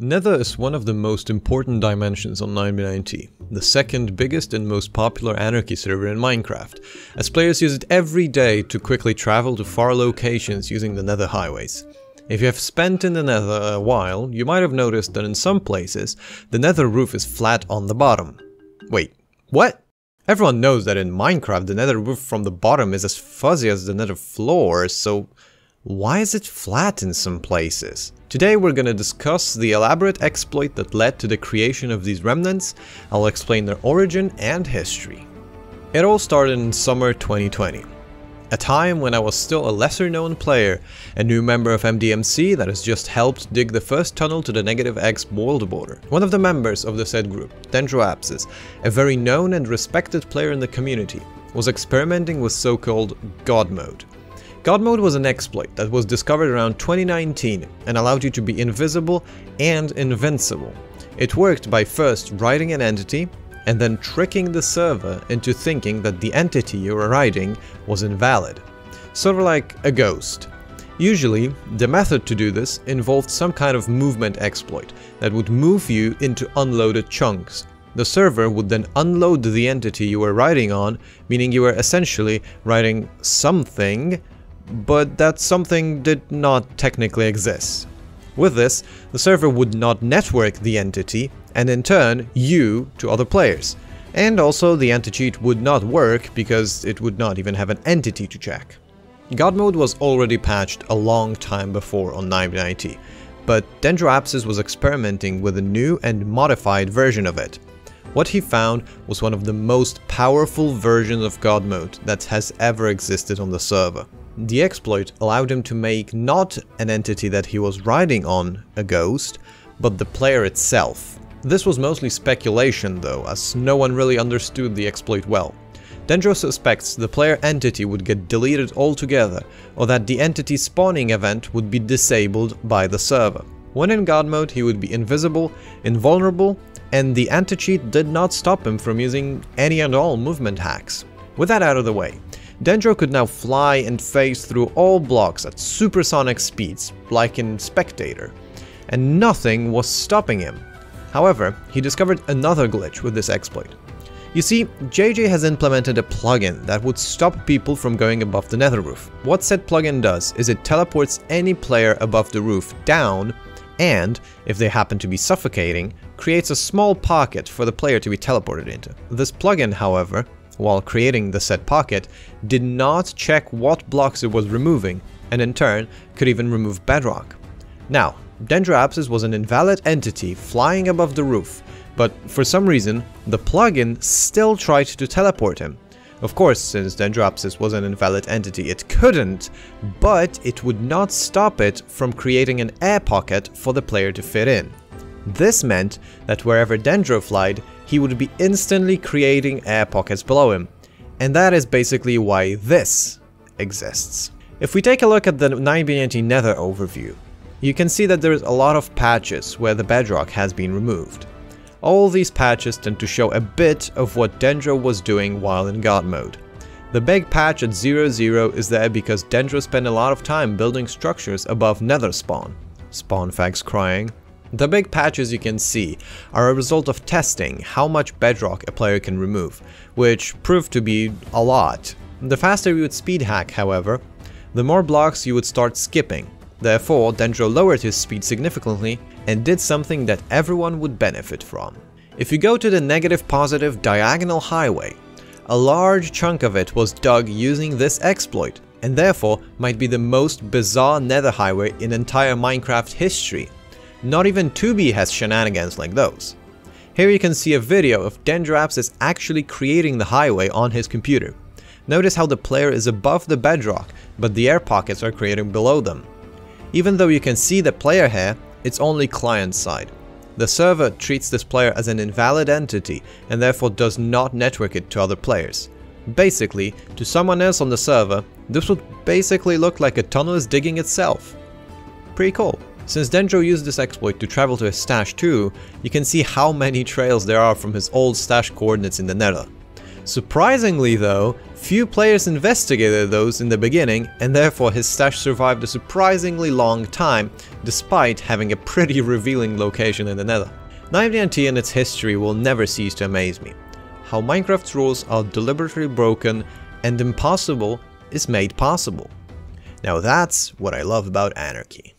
Nether is one of the most important dimensions on 9b9t, the second biggest and most popular anarchy server in Minecraft, as players use it every day to quickly travel to far locations using the Nether highways. If you have spent in the Nether a while, you might have noticed that in some places, the Nether roof is flat on the bottom. Wait, what? Everyone knows that in Minecraft the Nether roof from the bottom is as fuzzy as the Nether floor, so why is it flat in some places? Today we're gonna discuss the elaborate exploit that led to the creation of these remnants. I'll explain their origin and history. It all started in summer 2020, a time when I was still a lesser known player, a new member of MDMC that has just helped dig the first tunnel to the -X world border. One of the members of the said group, 9b9t's, a very known and respected player in the community, was experimenting with so-called God mode. God mode was an exploit that was discovered around 2019 and allowed you to be invisible and invincible. It worked by first writing an entity and then tricking the server into thinking that the entity you were writing was invalid, sort of like a ghost. Usually, the method to do this involved some kind of movement exploit that would move you into unloaded chunks. The server would then unload the entity you were writing on, meaning you were essentially writing something, but that something did not technically exist. With this, the server would not network the entity, and in turn, you to other players. And also, the anti-cheat would not work because it would not even have an entity to check. God mode was already patched a long time before on 9b9t, but 9b9t's was experimenting with a new and modified version of it. What he found was one of the most powerful versions of God mode that has ever existed on the server. The exploit allowed him to make not an entity that he was riding on a ghost, but the player itself. This was mostly speculation though, as no one really understood the exploit well. 9b9t suspects the player entity would get deleted altogether, or that the entity spawning event would be disabled by the server. When in God mode, he would be invisible, invulnerable, and the anti-cheat did not stop him from using any and all movement hacks. With that out of the way, 9b9t could now fly and phase through all blocks at supersonic speeds, like in Spectator, and nothing was stopping him. However, he discovered another glitch with this exploit. You see, JJ has implemented a plugin that would stop people from going above the Nether roof. What said plugin does is it teleports any player above the roof down, and, if they happen to be suffocating, creates a small pocket for the player to be teleported into. This plugin, however, while creating the said pocket, did not check what blocks it was removing, and in turn could even remove bedrock. Now, 9b9t's was an invalid entity flying above the roof, but for some reason the plugin still tried to teleport him. Of course, since 9b9t's was an invalid entity, it couldn't, but it would not stop it from creating an air pocket for the player to fit in. This meant that wherever 9b9t flied, he would be instantly creating air pockets below him, and that is basically why this exists. If we take a look at the 9b9t Nether Overview, you can see that there is a lot of patches where the bedrock has been removed. All these patches tend to show a bit of what 9b9t was doing while in God mode. The big patch at 0.0 is there because 9b9t spent a lot of time building structures above Nether spawn. Spawn fags crying. The big patches you can see are a result of testing how much bedrock a player can remove, which proved to be a lot. The faster you would speed hack, however, the more blocks you would start skipping. Therefore, 9b9t lowered his speed significantly and did something that everyone would benefit from. If you go to the negative-positive diagonal highway, a large chunk of it was dug using this exploit, and therefore might be the most bizarre Nether highway in entire Minecraft history. Not even 2B has shenanigans like those. Here you can see a video of 9b9t's actually creating the highway on his computer. Notice how the player is above the bedrock, but the air pockets are created below them. Even though you can see the player here, it's only client side. The server treats this player as an invalid entity and therefore does not network it to other players. Basically, to someone else on the server, this would basically look like a tunnel is digging itself. Pretty cool. Since 9b9t used this exploit to travel to his stash too, you can see how many trails there are from his old stash coordinates in the Nether. Surprisingly though, Few players investigated those in the beginning, and therefore his stash survived a surprisingly long time, despite having a pretty revealing location in the Nether. 9b9t and its history will never cease to amaze me. How Minecraft's rules are deliberately broken and impossible is made possible. Now that's what I love about anarchy.